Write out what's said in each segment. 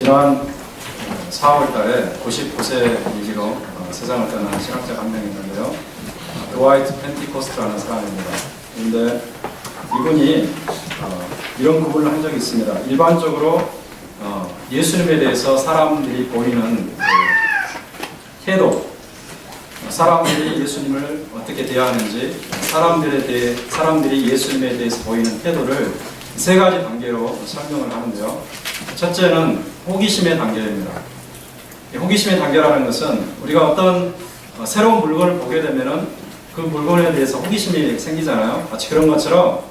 지난 4월 달에 99세 위기로 세상을 떠난 신학자가 한 명 있는데요. 드와이트 펜티코스트라는 사람입니다. 그런데 이분이 이런 구분을 한 적이 있습니다. 일반적으로 예수님에 대해서 사람들이 보이는 태도, 사람들이 예수님을 어떻게 대하는지, 사람들이 예수님에 대해서 보이는 태도를 세 가지 단계로 설명을 하는데요. 첫째는 호기심의 단계입니다. 호기심의 단계라는 것은 우리가 어떤 새로운 물건을 보게 되면은 그 물건에 대해서 호기심이 생기잖아요. 마치 그런 것처럼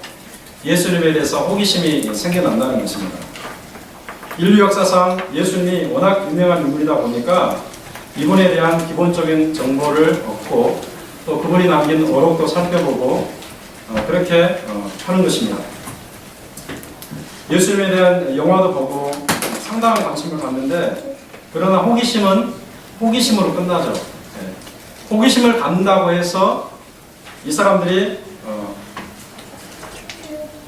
예수님에 대해서 호기심이 생겨난다는 것입니다. 인류 역사상 예수님이 워낙 유명한 인물이다 보니까 이분에 대한 기본적인 정보를 얻고 또 그분이 남긴 어록도 살펴보고 그렇게 하는 것입니다. 예수님에 대한 영화도 보고 상당한 관심을 갖는데, 그러나 호기심으로 끝나죠. 호기심을 갖는다고 해서 이 사람들이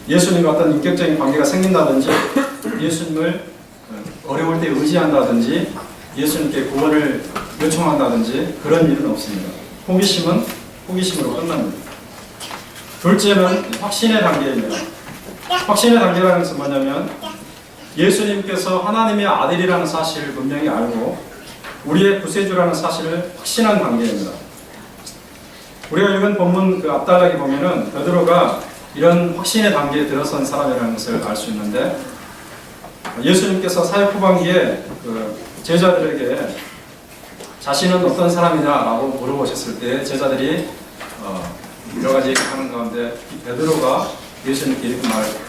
예수님과 어떤 인격적인 관계가 생긴다든지, 예수님을 어려울 때 의지한다든지, 예수님께 구원을 요청한다든지 그런 일은 없습니다. 호기심은 호기심으로 끝납니다. 둘째는 확신의 단계입니다. 확신의 단계라는 것은 뭐냐면, 예수님께서 하나님의 아들이라는 사실을 분명히 알고 우리의 구세주라는 사실을 확신한 단계입니다. 우리가 읽은 본문 그 앞단락에 보면은 베드로가 이런 확신의 단계에 들어선 사람이라는 것을 알 수 있는데, 예수님께서 사역 후반기에 그 제자들에게 자신은 어떤 사람이냐라고 물어보셨을 때 제자들이 여러 가지 얘기하는 가운데 베드로가 예수님께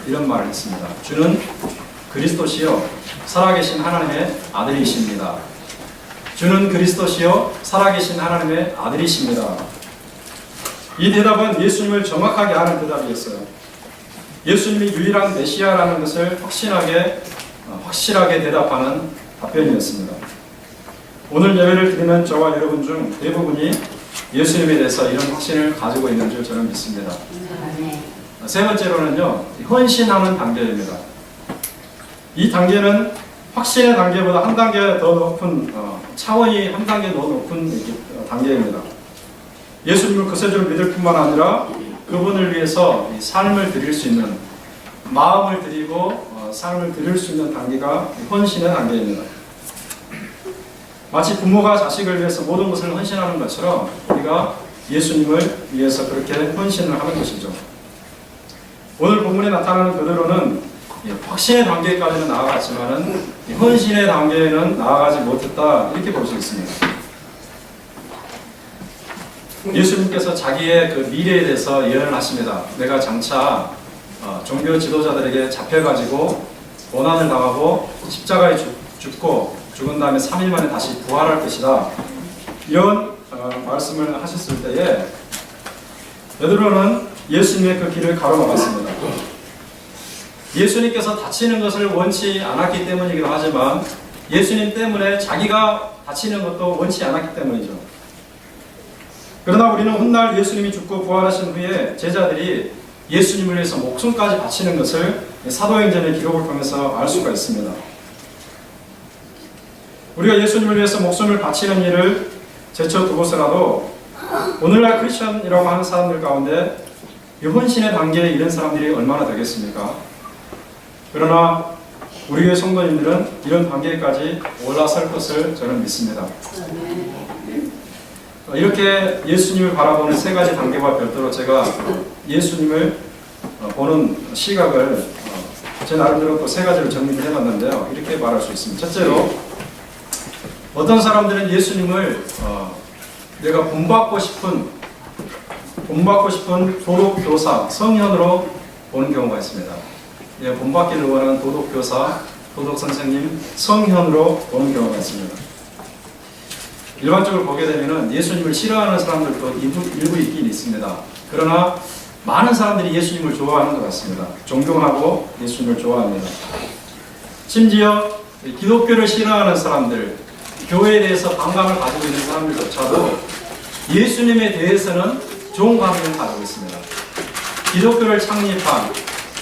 이런 말을 했습니다. 주는 그리스도시요 살아계신 하나님의 아들이십니다. 주는 그리스도시요 살아계신 하나님의 아들이십니다. 이 대답은 예수님을 정확하게 아는 대답이었어요. 예수님이 유일한 메시아라는 것을 확실하게 대답하는 답변이었습니다. 오늘 예배를 드리는 저와 여러분 중 대부분이 예수님에 대해서 이런 확신을 가지고 있는 줄 저는 믿습니다. 세 번째로는요, 헌신하는 단계입니다. 이 단계는 확신의 단계보다 한 단계 더 높은, 차원이 한 단계 더 높은 단계입니다. 예수님을 구세주로 믿을 뿐만 아니라 그분을 위해서 삶을 드릴 수 있는, 마음을 드리고 삶을 드릴 수 있는 단계가 헌신의 단계입니다. 마치 부모가 자식을 위해서 모든 것을 헌신하는 것처럼 우리가 예수님을 위해서 그렇게 헌신을 하는 것이죠. 오늘 본문에 나타나는 베드로는 확신의 단계까지는 나아갔지만은 헌신의 단계에는 나아가지 못했다, 이렇게 볼 수 있습니다. 예수님께서 자기의 그 미래에 대해서 예언을 하십니다. 내가 장차 종교 지도자들에게 잡혀가지고 고난을 당하고 십자가에 죽은 다음에 3일 만에 다시 부활할 것이다, 이런 말씀을 하셨을 때에 베드로는 예수님의 그 길을 가로막았습니다. 예수님께서 다치는 것을 원치 않았기 때문이기도 하지만 예수님 때문에 자기가 다치는 것도 원치 않았기 때문이죠. 그러나 우리는 훗날 예수님이 죽고 부활하신 후에 제자들이 예수님을 위해서 목숨까지 바치는 것을 사도행전의 기록을 통해서 알 수가 있습니다. 우리가 예수님을 위해서 목숨을 바치는 일을 제쳐두고서라도 오늘날 크리스천이라고 하는 사람들 가운데 이 헌신의 단계에 이른 사람들이 얼마나 되겠습니까? 그러나 우리의 성도님들은 이런 단계까지 올라설 것을 저는 믿습니다. 이렇게 예수님을 바라보는 세 가지 단계와 별도로 제가 예수님을 보는 시각을 제 나름대로 또 세 가지를 정리를 해봤는데요. 이렇게 말할 수 있습니다. 첫째로, 어떤 사람들은 예수님을 내가 본받고 싶은 도덕교사, 성현으로 보는 경우가 있습니다. 내가 본받기를 원하는 도덕교사, 도덕선생님, 성현으로 보는 경우가 있습니다. 일반적으로 보게 되면 예수님을 싫어하는 사람들도 일부 있긴 있습니다. 그러나 많은 사람들이 예수님을 좋아하는 것 같습니다. 존경하고 예수님을 좋아합니다. 심지어 기독교를 싫어하는 사람들, 교회에 대해서 반감을 가지고 있는 사람들조차도 예수님에 대해서는 좋은 감정을 가지고 있습니다. 기독교를 창립한,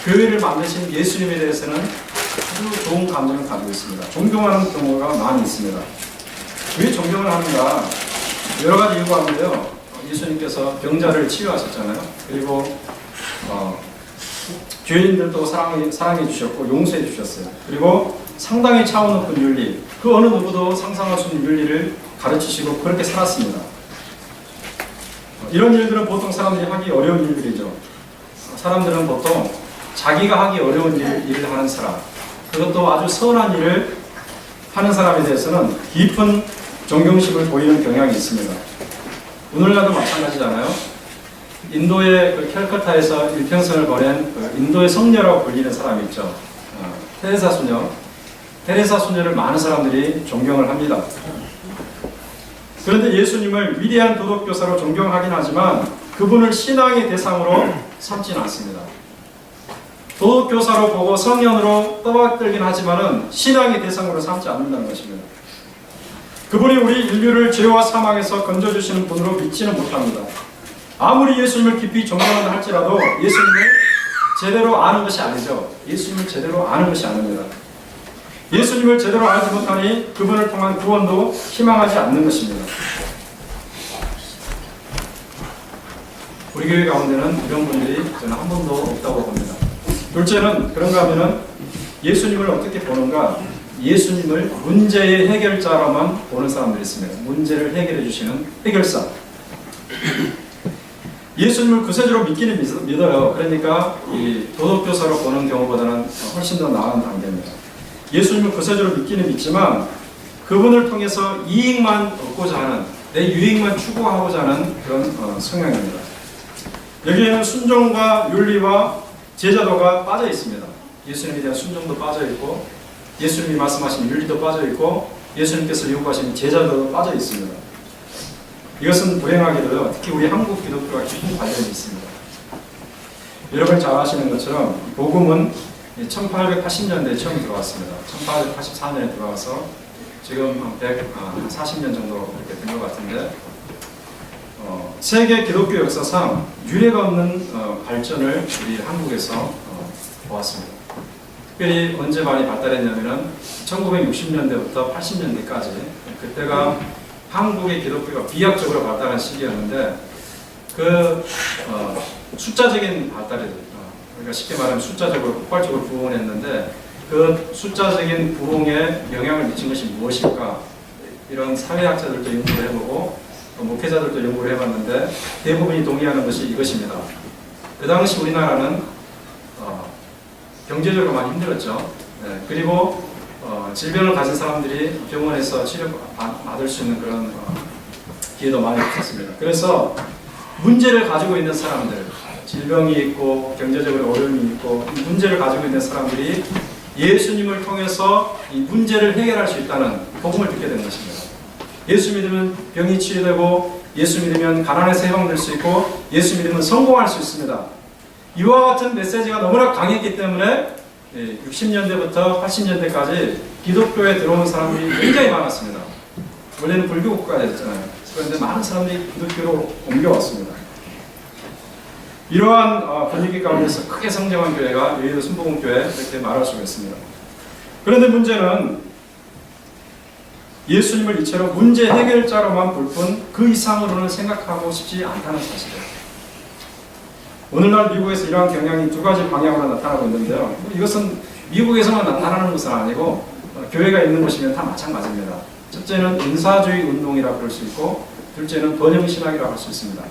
교회를 만드신 예수님에 대해서는 아주 좋은 감정을 가지고 있습니다. 존경하는 경우가 많이 있습니다. 왜 존경을 하는가? 여러 가지 이유가 있는데요. 예수님께서 병자를 치유하셨잖아요. 그리고 죄인들도 사랑해 주셨고 용서해 주셨어요. 그리고 상당히 차원 높은 윤리, 그 어느 누구도 상상할 수 있는 윤리를 가르치시고 그렇게 살았습니다. 이런 일들은 보통 사람들이 하기 어려운 일들이죠. 사람들은 보통 자기가 하기 어려운 일을 하는 사람, 그것도 아주 선한 일을 하는 사람에 대해서는 깊은 존경심을 보이는 경향이 있습니다. 오늘날도 마찬가지잖아요. 인도의 그 캘커타에서 일평생을 보낸 그 인도의 성녀라고 불리는 사람이 있죠. 테레사 수녀. 테레사 수녀를 많은 사람들이 존경을 합니다. 그런데 예수님을 위대한 도덕교사로 존경하긴 하지만 그분을 신앙의 대상으로 삼지는 않습니다. 도덕교사로 보고 성현으로 떠받들긴 하지만은 신앙의 대상으로 삼지 않는다는 것입니다. 그분이 우리 인류를 죄와 사망에서 건져주시는 분으로 믿지는 못합니다. 아무리 예수님을 깊이 존경한다 할지라도 예수님을 제대로 아는 것이 아니죠. 예수님을 제대로 아는 것이 아닙니다. 예수님을 제대로 알지 못하니 그분을 통한 구원도 희망하지 않는 것입니다. 우리 교회 가운데는 이런 분들이 저는 한 번도 없다고 봅니다. 둘째는 그런가 하면은 예수님을 어떻게 보는가? 예수님을 문제의 해결자로만 보는 사람들이 있습니다. 문제를 해결해 주시는 해결사. 예수님을 구세주로 믿기는 믿어요. 그러니까 이 도덕교사로 보는 경우보다는 훨씬 더 나은 단계입니다. 예수님을 구세주로 믿기는 믿지만 그분을 통해서 이익만 얻고자 하는, 내 유익만 추구하고자 하는 그런 성향입니다. 여기에는 순종과 윤리와 제자도가 빠져 있습니다. 예수님에 대한 순종도 빠져 있고 예수님이 말씀하신 윤리도 빠져 있고 예수님께서 요구하신 제자도도 빠져 있습니다. 이것은 불행하게도요, 특히 우리 한국 기독교와 깊은 관련이 있습니다. 여러분 잘 아시는 것처럼 복음은 1880년대에 처음 들어왔습니다. 1884년에 들어와서 지금 140년 정도 이렇게 된 것 같은데 세계 기독교 역사상 유례가 없는 발전을 우리 한국에서 보았습니다. 특별히 언제 많이 발달했냐면은 1960년대부터 80년대까지 그때가 한국의 기독교가 비약적으로 발달한 시기였는데 그 숫자적인 발달이죠. 그러니까 쉽게 말하면 숫자적으로 폭발적으로 부흥했는데 그 숫자적인 부흥에 영향을 미친 것이 무엇일까? 이런 사회학자들도 연구를 해보고 목회자들도 연구를 해봤는데 대부분이 동의하는 것이 이것입니다. 그 당시 우리나라는 경제적으로 많이 힘들었죠. 네, 그리고 질병을 가진 사람들이 병원에서 치료받을 수 있는 그런 기회도 많이 없었습니다. 그래서 문제를 가지고 있는 사람들, 질병이 있고 경제적으로 어려움이 있고 이 문제를 가지고 있는 사람들이 예수님을 통해서 이 문제를 해결할 수 있다는 복음을 듣게 된 것입니다. 예수 믿으면 병이 치유되고 예수 믿으면 가난에서 해방될 수 있고 예수 믿으면 성공할 수 있습니다. 이와 같은 메시지가 너무나 강했기 때문에 60년대부터 80년대까지 기독교에 들어온 사람들이 굉장히 많았습니다. 원래는 불교 국가였잖아요. 그런데 많은 사람들이 기독교로 옮겨왔습니다. 이러한 분위기 가운데서 크게 성장한 교회가 여의도 순복음교회 이렇게 말할 수가 있습니다. 그런데 문제는 예수님을 이처럼 문제 해결자로만 볼 뿐 그 이상으로는 생각하고 싶지 않다는 사실이에요. 오늘날 미국에서 이러한 경향이 두 가지 방향으로 나타나고 있는데요. 이것은 미국에서만 나타나는 것은 아니고 교회가 있는 곳이면 다 마찬가지입니다. 첫째는 은사주의 운동이라고 볼 수 있고 둘째는 번영신학이라고 할 수 있습니다.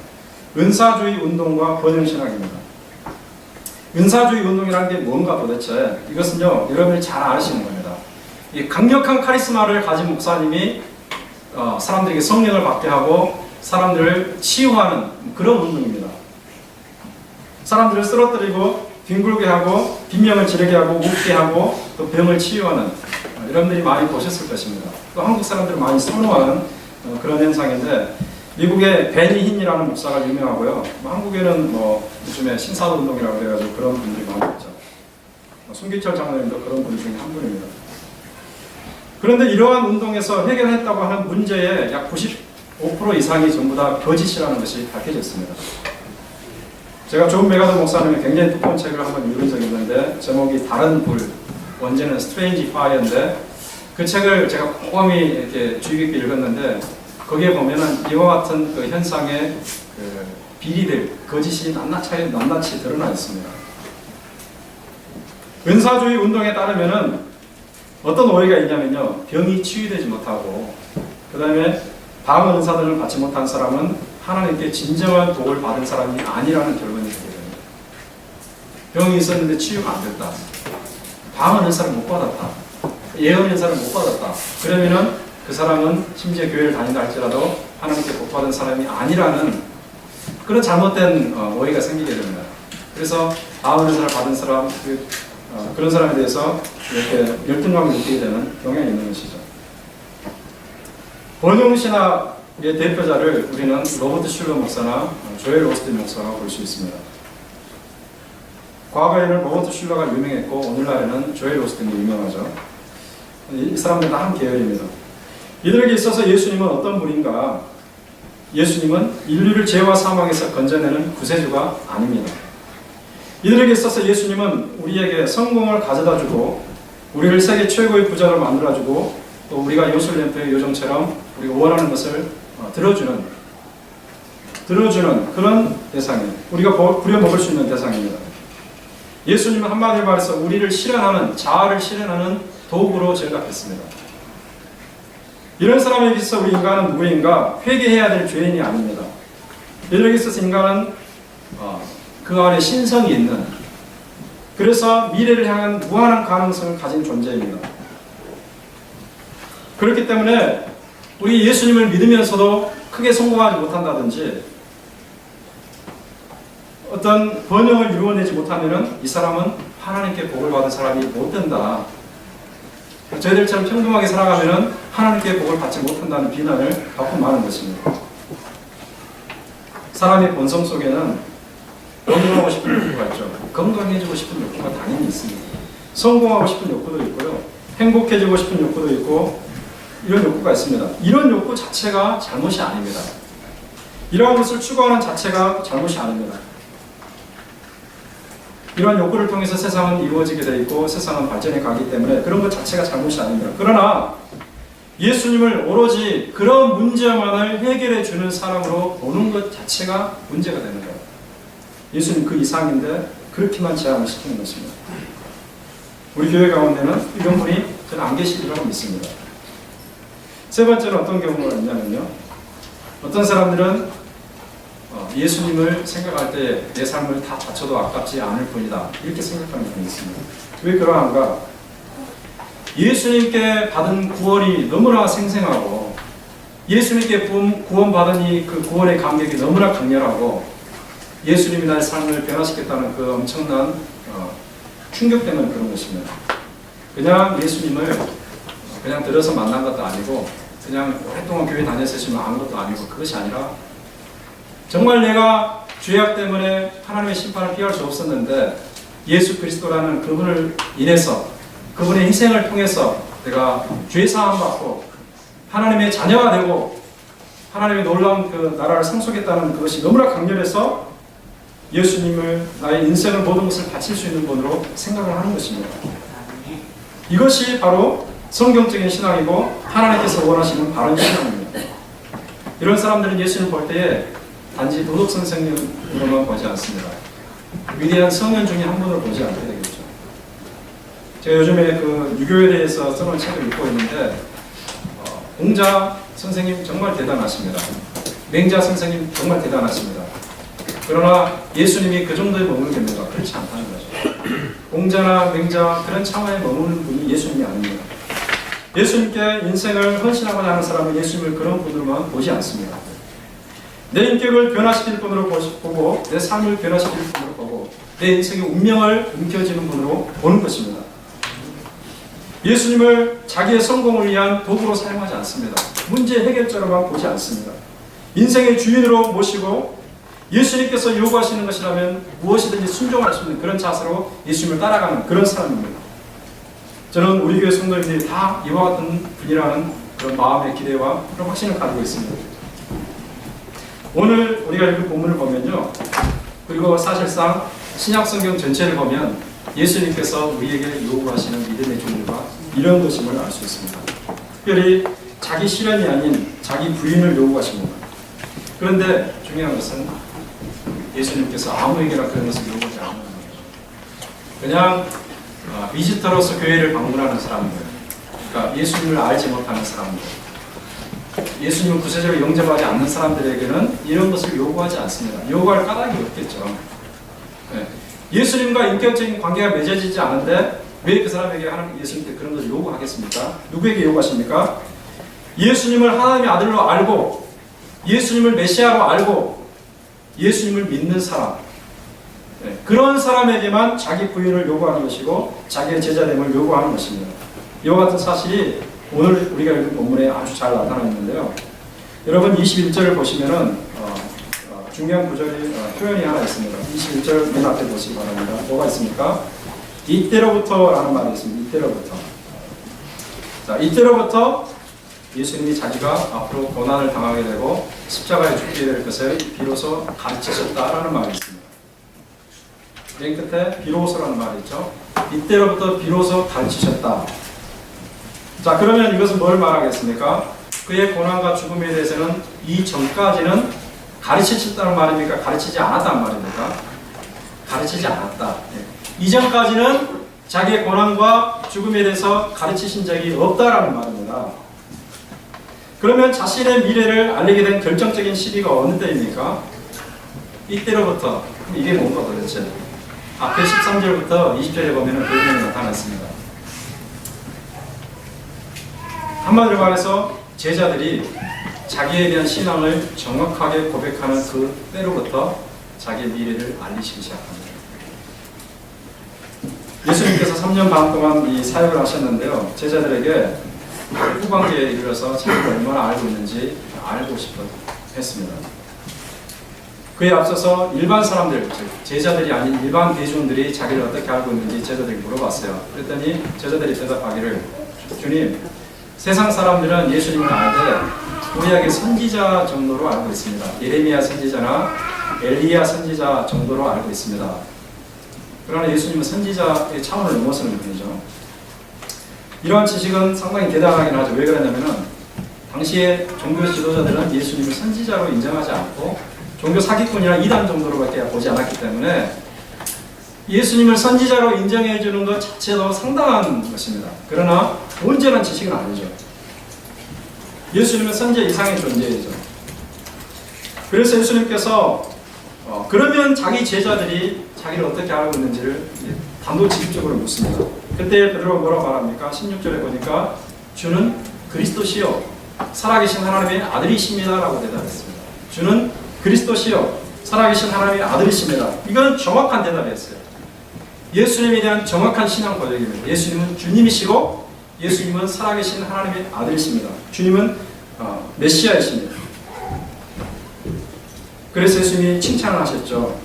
은사주의 운동과 번영신학입니다. 은사주의 운동이라는 게 뭔가 도대체? 이것은요, 여러분이 잘 아시는 겁니다. 이 강력한 카리스마를 가진 목사님이 사람들에게 성령을 받게 하고 사람들을 치유하는 그런 운동입니다. 사람들을 쓰러뜨리고 뒹굴게 하고 빈명을 지르게 하고 웃게 하고 또 병을 치유하는 여러분들이 많이 보셨을 것입니다. 또 한국 사람들이 많이 선호하는 그런 현상인데 미국의 베니 힌이라는 목사가 유명하고요. 한국에는 요즘에 신사운동이라고 해가지고 그런 분들이 많이 있죠. 손기철 장로님도 그런 분 중에 한 분입니다. 그런데 이러한 운동에서 해결했다고 하는 문제의 약 95% 이상이 전부 다 거짓이라는 것이 밝혀졌습니다. 제가 존 메가더 목사님의 굉장히 두꺼운 책을 한번 읽은 적이 있는데 제목이 다른 불, 원제는 스트레인지 파이어인데 그 책을 제가 꼼꼼히 이렇게 주의 깊게 읽었는데 거기에 보면은 이와 같은 그 현상의 그 비리들, 거짓이 낱낱이 드러나 있습니다. 은사주의 운동에 따르면은 어떤 오해가 있냐면요, 병이 치유되지 못하고 그 다음에 방언 은사들을 받지 못한 사람은 하나님께 진정한 도움을 받은 사람이 아니라는 결론이 되게 됩니다. 병이 있었는데 치유가 안 됐다, 방언 은사를 못 받았다, 예언 은사를 못 받았다, 그러면은 그 사람은 심지어 교회를 다닌다 할지라도 하나님께 복 받은 사람이 아니라는 그런 잘못된 오해가 생기게 됩니다. 그래서 방언 은사를 받은 사람, 그런 사람에 대해서 이렇게 열등감을 느끼게 되는 경향이 있는 것이죠. 번영신학의 대표자를 우리는 로버트 슐러 목사나 조엘 오스틴 목사가 볼 수 있습니다. 과거에는 로버트 슐러가 유명했고 오늘날에는 조엘 오스틴이 유명하죠. 이 사람들 다 한 계열입니다. 이들에게 있어서 예수님은 어떤 분인가? 예수님은 인류를 죄와 사망에서 건져내는 구세주가 아닙니다. 이들에게 있어서 예수님은 우리에게 성공을 가져다주고 우리를 세계 최고의 부자로 만들어주고 또 우리가 요술램프의 요정처럼 우리가 원하는 것을 들어주는 그런 대상이에요. 우리가 부려먹을 수 있는 대상입니다. 예수님은 한마디로 말해서 우리를 실현하는, 자아를 실현하는 도구로 전락했습니다. 이런 사람에게 있어서 우리 인간은 누구인가? 회개해야 될 죄인이 아닙니다. 이들에게 있어서 인간은 그 안에 신성이 있는, 그래서 미래를 향한 무한한 가능성을 가진 존재입니다. 그렇기 때문에 우리 예수님을 믿으면서도 크게 성공하지 못한다든지 어떤 번영을 이루어내지 못하면 이 사람은 하나님께 복을 받은 사람이 못 된다. 저희들처럼 평범하게 살아가면 하나님께 복을 받지 못한다는 비난을 받고 마는 것입니다. 사람의 본성 속에는 건강하고 싶은 욕구가 있죠. 건강해지고 싶은 욕구가 당연히 있습니다. 성공하고 싶은 욕구도 있고요, 행복해지고 싶은 욕구도 있고, 이런 욕구가 있습니다. 이런 욕구 자체가 잘못이 아닙니다. 이러한 것을 추구하는 자체가 잘못이 아닙니다. 이러한 욕구를 통해서 세상은 이루어지게 되어 있고 세상은 발전해 가기 때문에 그런 것 자체가 잘못이 아닙니다. 그러나 예수님을 오로지 그런 문제만을 해결해 주는 사람으로 보는 것 자체가 문제가 되는 거예요. 예수님 그 이상인데 그렇게만 제한을 시키는 것입니다. 우리 교회 가운데는 이런 분이 저는 안 계시리라고 믿습니다. 세 번째는 어떤 경우가 있냐면요, 어떤 사람들은 예수님을 생각할 때 내 삶을 다 바쳐도 아깝지 않을 뿐이다, 이렇게 생각하는 분이 있습니다. 왜 그러한가? 예수님께 받은 구원이 너무나 생생하고 예수님께 구원받은 그 구원의 감격이 너무나 강렬하고 예수님이 나의 삶을 변화시켰다는 그 엄청난 충격 때문에 그런 것입니다. 그냥 예수님을 그냥 들어서 만난 것도 아니고 그냥 오랫동안 교회 다녔으면 아무것도 아니고, 그것이 아니라 정말 내가 죄악 때문에 하나님의 심판을 피할 수 없었는데 예수 그리스도라는 그분을 인해서, 그분의 희생을 통해서 내가 죄 사함 받고 하나님의 자녀가 되고 하나님의 놀라운 그 나라를 상속했다는 그것이 너무나 강렬해서 예수님을 나의 인생을 모든 것을 바칠 수 있는 분으로 생각을 하는 것입니다. 이것이 바로 성경적인 신앙이고 하나님께서 원하시는 바른 신앙입니다. 이런 사람들은 예수님을 볼 때에 단지 도덕 선생님으로만 보지 않습니다. 위대한 성현 중에 한 분으로 보지 않게 되겠죠. 제가 요즘에 그 유교에 대해서 써놓은 책을 읽고 있는데 공자 선생님 정말 대단하십니다. 맹자 선생님 정말 대단하십니다. 그러나 예수님이 그 정도에 머물겠는가? 그렇지 않다는 거죠. 공자나 맹자 그런 차원에 머무는 분이 예수님이 아닙니다. 예수님께 인생을 헌신하고자 하는 사람은 예수님을 그런 분으로만 보지 않습니다. 내 인격을 변화시킬 분으로 보고 내 삶을 변화시킬 분으로 보고 내 인생의 운명을 움켜쥐는 분으로 보는 것입니다. 예수님을 자기의 성공을 위한 도구로 사용하지 않습니다. 문제 해결자로만 보지 않습니다. 인생의 주인으로 모시고 예수님께서 요구하시는 것이라면 무엇이든지 순종할 수 있는 그런 자세로 예수님을 따라가는 그런 사람입니다. 저는 우리 교회 성도님들이 다 이와 같은 분이라는 그런 마음의 기대와 그런 확신을 가지고 있습니다. 오늘 우리가 읽은 본문을 보면요, 그리고 사실상 신약 성경 전체를 보면 예수님께서 우리에게 요구하시는 믿음의 종류가 이런 것임을 알 수 있습니다. 특별히 자기 실현이 아닌 자기 부인을 요구하십니다. 그런데 중요한 것은 예수님께서 아무에게나 그런 것을 요구하지 않는 거예요. 그냥 비지터로서 교회를 방문하는 사람들, 그러니까 예수님을 알지 못하는 사람들, 예수님을 구체적으로 영접하지 않는 사람들에게는 이런 것을 요구하지 않습니다. 요구할 까닭이 없겠죠. 네. 예수님과 인격적인 관계가 맺어지지 않은데 왜 그 사람에게 예수님께 그런 것을 요구하겠습니까? 누구에게 요구하십니까? 예수님을 하나님의 아들로 알고 예수님을 메시아로 알고 예수님을 믿는 사람, 네. 그런 사람에게만 자기 부인을 요구하는 것이고 자기의 제자됨을 요구하는 것입니다. 이와 같은 사실이 오늘 우리가 읽은 본문에 아주 잘 나타나 있는데요. 여러분 21절을 보시면은 중요한 구절이 표현이 하나 있습니다. 21절 맨 앞에 보시기 바랍니다. 뭐가 있습니까? 이때로부터라는 말이 있습니다. 이때로부터. 자, 이때로부터 예수님이 자기가 앞으로 고난을 당하게 되고 십자가에 죽게 될 것을 비로소 가르치셨다라는 말이 있습니다. 맨 끝에 비로소라는 말이 있죠. 이때로부터 비로소 가르치셨다. 자, 그러면 이것은 뭘 말하겠습니까? 그의 고난과 죽음에 대해서는 이 전까지는 가르치셨다는 말입니까? 가르치지 않았다는 말입니까? 가르치지 않았다. 네. 이전까지는 자기의 고난과 죽음에 대해서 가르치신 적이 없다라는 말입니다. 그러면 자신의 미래를 알리게 된 결정적인 시기가 어느 때입니까? 이때로부터. 이게 뭔가 도대체? 앞에 13절부터 20절에 보면 분명히 나타났습니다. 한마디로 말해서 제자들이 자기에 대한 신앙을 정확하게 고백하는 그 때로부터 자기의 미래를 알리시기 시작합니다. 예수님께서 3년 반 동안 이 사역을 하셨는데요. 제자들에게 후반기에 이르러서 자기가 얼마나 알고 있는지 알고 싶어 했습니다. 그에 앞서서 일반 사람들, 즉 제자들이 아닌 일반 대중들이 자기를 어떻게 알고 있는지 제자들이 물어봤어요. 그랬더니 제자들이 대답하기를, 주님, 세상 사람들은 예수님을 알되 구약의 선지자 정도로 알고 있습니다. 예레미야 선지자나 엘리야 선지자 정도로 알고 있습니다. 그러나 예수님은 선지자의 차원을 넘어서는 분이죠. 이러한 지식은 상당히 대단하긴 하죠. 왜 그러냐면은 당시에 종교 지도자들은 예수님을 선지자로 인정하지 않고 종교 사기꾼이나 이단 정도로밖에 보지 않았기 때문에 예수님을 선지자로 인정해 주는 것 자체도 상당한 것입니다. 그러나 온전한 지식은 아니죠. 예수님은 선지자 이상의 존재이죠. 그래서 예수님께서 그러면 자기 제자들이 자기를 어떻게 알고 있는지를 단도직입적으로 묻습니다. 그때 베드로가 뭐라고 말합니까? 16절에 보니까 주는 그리스도시요 살아계신 하나님의 아들이십니다 라고 대답했습니다. 주는 그리스도시요 살아계신 하나님의 아들이십니다. 이건 정확한 대답이었어요. 예수님에 대한 정확한 신앙 고백입니다. 예수님은 주님이시고 예수님은 살아계신 하나님의 아들이십니다. 주님은 메시아이십니다. 그래서 예수님이 칭찬을 하셨죠.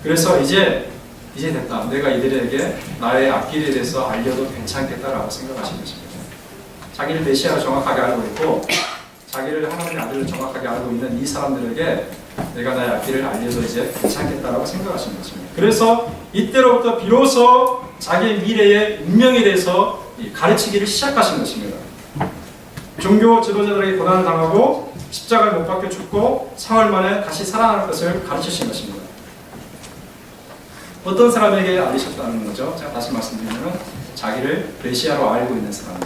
그래서 이제 됐다. 내가 이들에게 나의 앞길에 대해서 알려도 괜찮겠다라고 생각하신 것입니다. 자기를 메시아로 정확하게 알고 있고 자기를 하나님의 아들을 정확하게 알고 있는 이 사람들에게 내가 나의 앞길을 알려도 이제 괜찮겠다라고 생각하신 것입니다. 그래서 이때로부터 비로소 자기의 미래의 운명에 대해서 가르치기를 시작하신 것입니다. 종교 지도자들에게 고난을 당하고 십자가에 못 박혀 죽고 사흘 만에 다시 살아날 것을 가르치신 것입니다. 어떤 사람에게 알리셨다는 거죠? 제가 다시 말씀드리면 자기를 메시아로 알고 있는 사람,